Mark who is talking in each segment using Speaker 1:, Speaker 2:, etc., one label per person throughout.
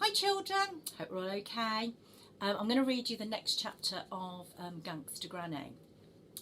Speaker 1: Hi children, hope we're all okay. I'm going to read you the next chapter of Gangsta Granny.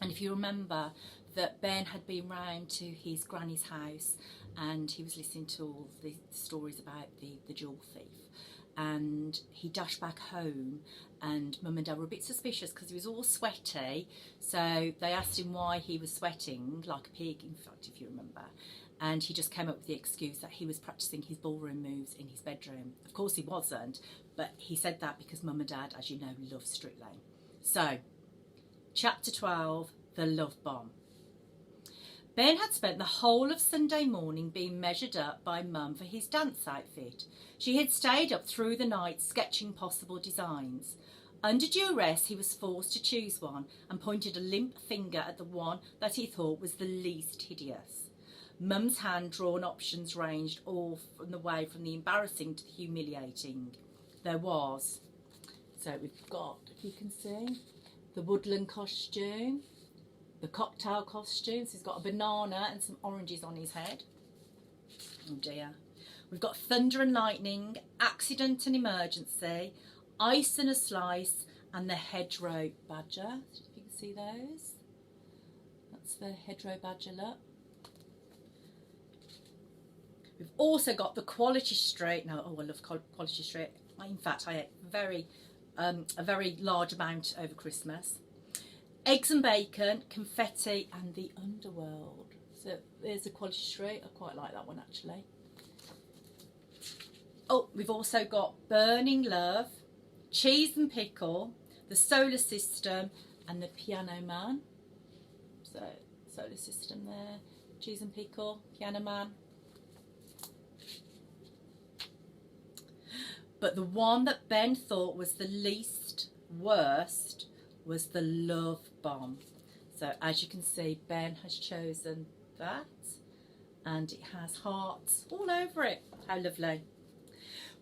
Speaker 1: And if you remember that Ben had been round to his granny's house and he was listening to all the stories about the jewel thief, and he dashed back home and Mum and Dad were a bit suspicious because he was all sweaty, so they asked him why he was sweating like a pig, in fact, if you remember. And he just came up with the excuse that he was practicing his ballroom moves in his bedroom. Of course he wasn't, but he said that because Mum and Dad, as you know, love Strictly. So, chapter 12, The Love Bomb. Ben had spent the whole of Sunday morning being measured up by Mum for his dance outfit. She had stayed up through the night sketching possible designs. Under duress, he was forced to choose one and pointed a limp finger at the one that he thought was the least hideous. Mum's hand-drawn options ranged all from the way from the embarrassing to the humiliating. There was. So we've got, if you can see, the woodland costume, the cocktail costume. So he's got a banana and some oranges on his head. Oh dear. We've got thunder and lightning, accident and emergency, ice and a slice, and the hedgerow badger. If you can see those. That's the hedgerow badger look. We've also got the Quality Street. Now, oh, I love Quality Street. In fact, I ate a very large amount over Christmas. Eggs and bacon, confetti, and the underworld. So there's the Quality Street. I quite like that one, actually. Oh, we've also got Burning Love, Cheese and Pickle, the Solar System, and the Piano Man. So, Solar System there, Cheese and Pickle, Piano Man. But the one that Ben thought was the least worst was the Love Bomb. So as you can see, Ben has chosen that, and it has hearts all over it. How lovely.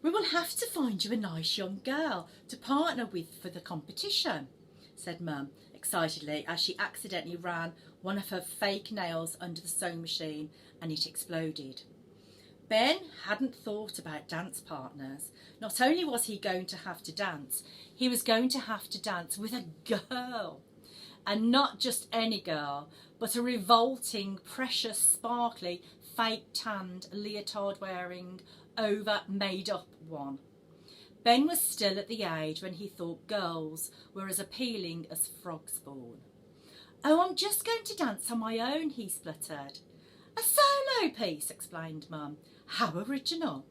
Speaker 1: We will have to find you a nice young girl to partner with for the competition, said Mum excitedly as she accidentally ran one of her fake nails under the sewing machine and it exploded. Ben hadn't thought about dance partners. Not only was he going to have to dance, he was going to have to dance with a girl. And not just any girl, but a revolting, precious, sparkly, fake tanned, leotard wearing, over made up one. Ben was still at the age when he thought girls were as appealing as frog spawn. Oh, I'm just going to dance on my own, he spluttered. A solo piece, explained Mum. How original.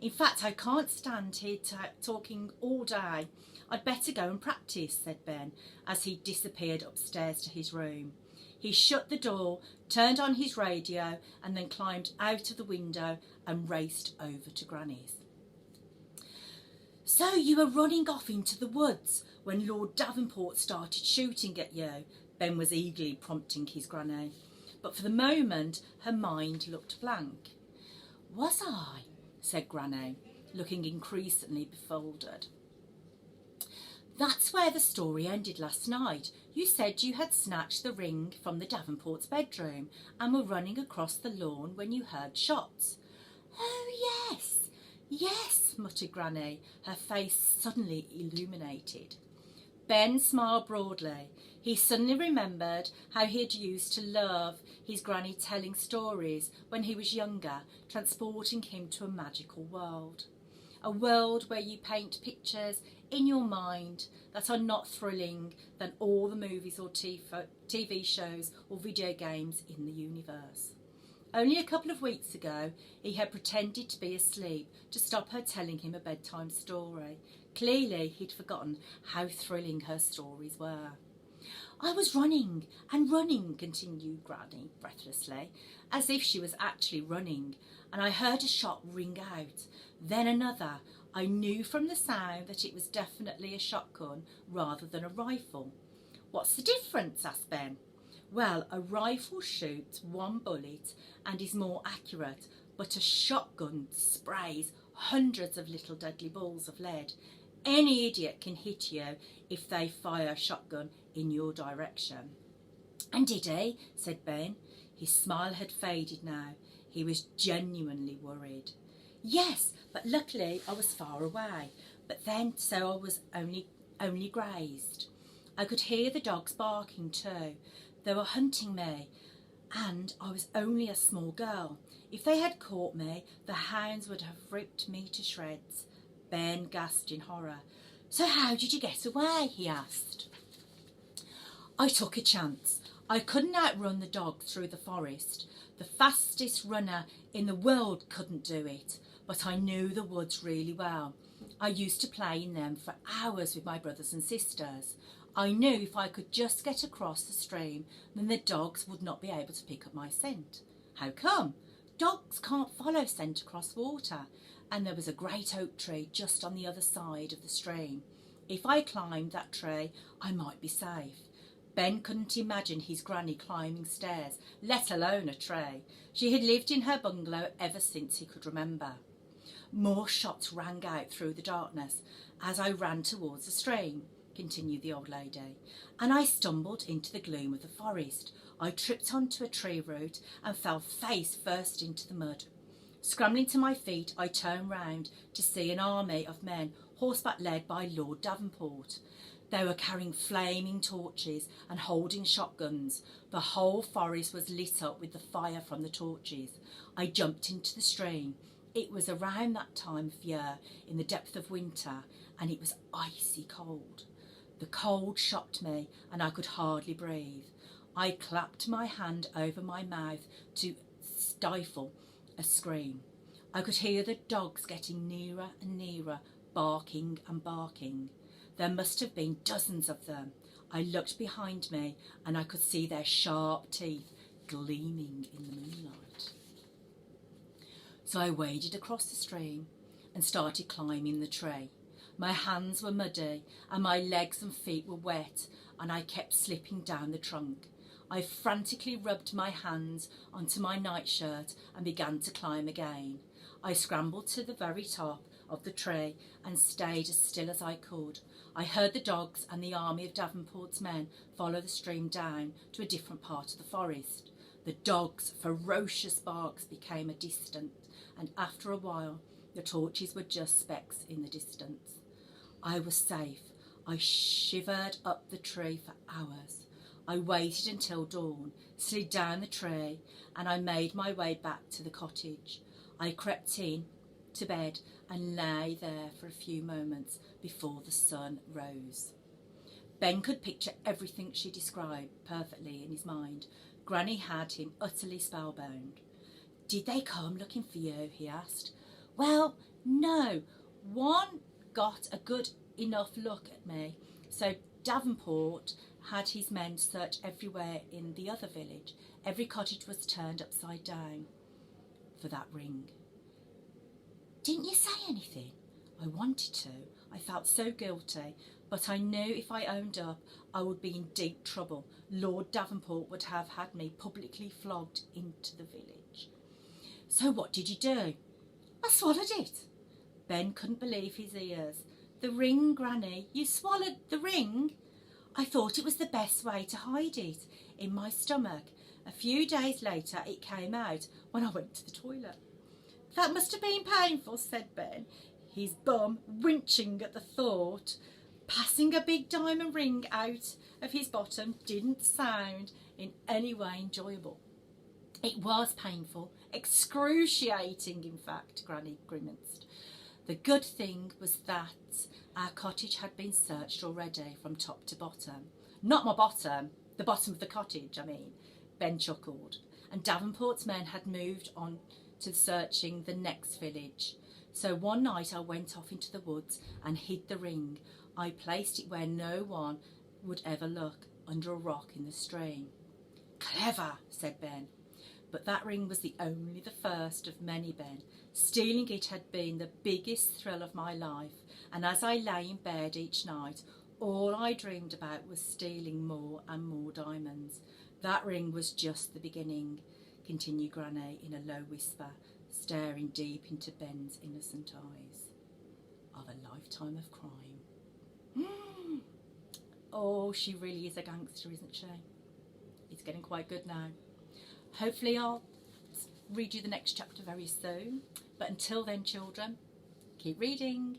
Speaker 1: In fact, I can't stand here talking all day. I'd better go and practice, said Ben, as he disappeared upstairs to his room. He shut the door, turned on his radio, and then climbed out of the window and raced over to Granny's. So you were running off into the woods when Lord Davenport started shooting at you, Ben was eagerly prompting his granny. But for the moment, her mind looked blank. Was I? Said Granny, looking increasingly befolded. That's where the story ended last night. You said you had snatched the ring from the Davenport's bedroom and were running across the lawn when you heard shots. Oh, yes, yes, muttered Granny, her face suddenly illuminated. Ben smiled broadly. He suddenly remembered how he had used to love his granny telling stories when he was younger, transporting him to a magical world. A world where you paint pictures in your mind that are not thrilling than all the movies or TV shows or video games in the universe. Only a couple of weeks ago, he had pretended to be asleep to stop her telling him a bedtime story. Clearly, he'd forgotten how thrilling her stories were. I was running and running, continued Granny breathlessly, as if she was actually running, and I heard a shot ring out, then another. I knew from the sound that it was definitely a shotgun rather than a rifle. What's the difference? Asked Ben. Well, a rifle shoots one bullet and is more accurate, but a shotgun sprays hundreds of little deadly balls of lead. Any idiot can hit you if they fire a shotgun in your direction. And did he? Said Ben. His smile had faded now. He was genuinely worried. Yes, but luckily I was far away. But then, so I was only grazed. I could hear the dogs barking too. They were hunting me, and I was only a small girl. If they had caught me, the hounds would have ripped me to shreds. Ben gasped in horror. So how did you get away? He asked. I took a chance. I couldn't outrun the dogs through the forest. The fastest runner in the world couldn't do it, but I knew the woods really well. I used to play in them for hours with my brothers and sisters. I knew if I could just get across the stream, then the dogs would not be able to pick up my scent. How come? Dogs can't follow scent across water, and there was a great oak tree just on the other side of the stream. If I climbed that tree, I might be safe. Ben couldn't imagine his granny climbing stairs, let alone a tree. She had lived in her bungalow ever since he could remember. More shots rang out through the darkness as I ran towards the stream, continued the old lady, and I stumbled into the gloom of the forest. I tripped onto a tree root and fell face first into the mud. Scrambling to my feet, I turned round to see an army of men, horseback led by Lord Davenport. They were carrying flaming torches and holding shotguns. The whole forest was lit up with the fire from the torches. I jumped into the stream. It was around that time of year, in the depth of winter, and it was icy cold. The cold shocked me, and I could hardly breathe. I clapped my hand over my mouth to stifle a scream. I could hear the dogs getting nearer and nearer, barking and barking. There must have been dozens of them. I looked behind me, and I could see their sharp teeth gleaming in the moonlight. So I waded across the stream and started climbing the tree. My hands were muddy and my legs and feet were wet, and I kept slipping down the trunk. I frantically rubbed my hands onto my nightshirt and began to climb again. I scrambled to the very top of the tree and stayed as still as I could. I heard the dogs and the army of Davenport's men follow the stream down to a different part of the forest. The dogs' ferocious barks became a distant, and after a while the torches were just specks in the distance. I was safe. I shivered up the tree for hours. I waited until dawn, slid down the tree, and I made my way back to the cottage. I crept in to bed and lay there for a few moments before the sun rose. Ben could picture everything she described perfectly in his mind. Granny had him utterly spellbound. Did they come looking for you? He asked. Well, no. One got a good enough look at me, so Davenport had his men search everywhere in the other village. Every cottage was turned upside down for that ring. Didn't you say anything? I wanted to. I felt so guilty, but I knew if I owned up, I would be in deep trouble. Lord Davenport would have had me publicly flogged into the village. So what did you do? I swallowed it. Ben couldn't believe his ears. The ring, Granny? You swallowed the ring? I thought it was the best way to hide it, in my stomach. A few days later it came out when I went to the toilet. That must have been painful, said Ben, his bum winching at the thought. Passing a big diamond ring out of his bottom didn't sound in any way enjoyable. It was painful, excruciating, in fact, Granny grimaced. The good thing was that our cottage had been searched already from top to bottom. Not my bottom, the bottom of the cottage, I mean, Ben chuckled. And Davenport's men had moved on to searching the next village. So one night I went off into the woods and hid the ring. I placed it where no one would ever look, under a rock in the stream. Clever, said Ben. But that ring was only the first of many, Ben. Stealing it had been the biggest thrill of my life, and as I lay in bed each night, all I dreamed about was stealing more and more diamonds. That ring was just the beginning, continued Granny in a low whisper, staring deep into Ben's innocent eyes, of a lifetime of crime. Oh, she really is a gangster, isn't she? It's getting quite good now. Hopefully I'll read you the next chapter very soon. But until then, children, Keep reading.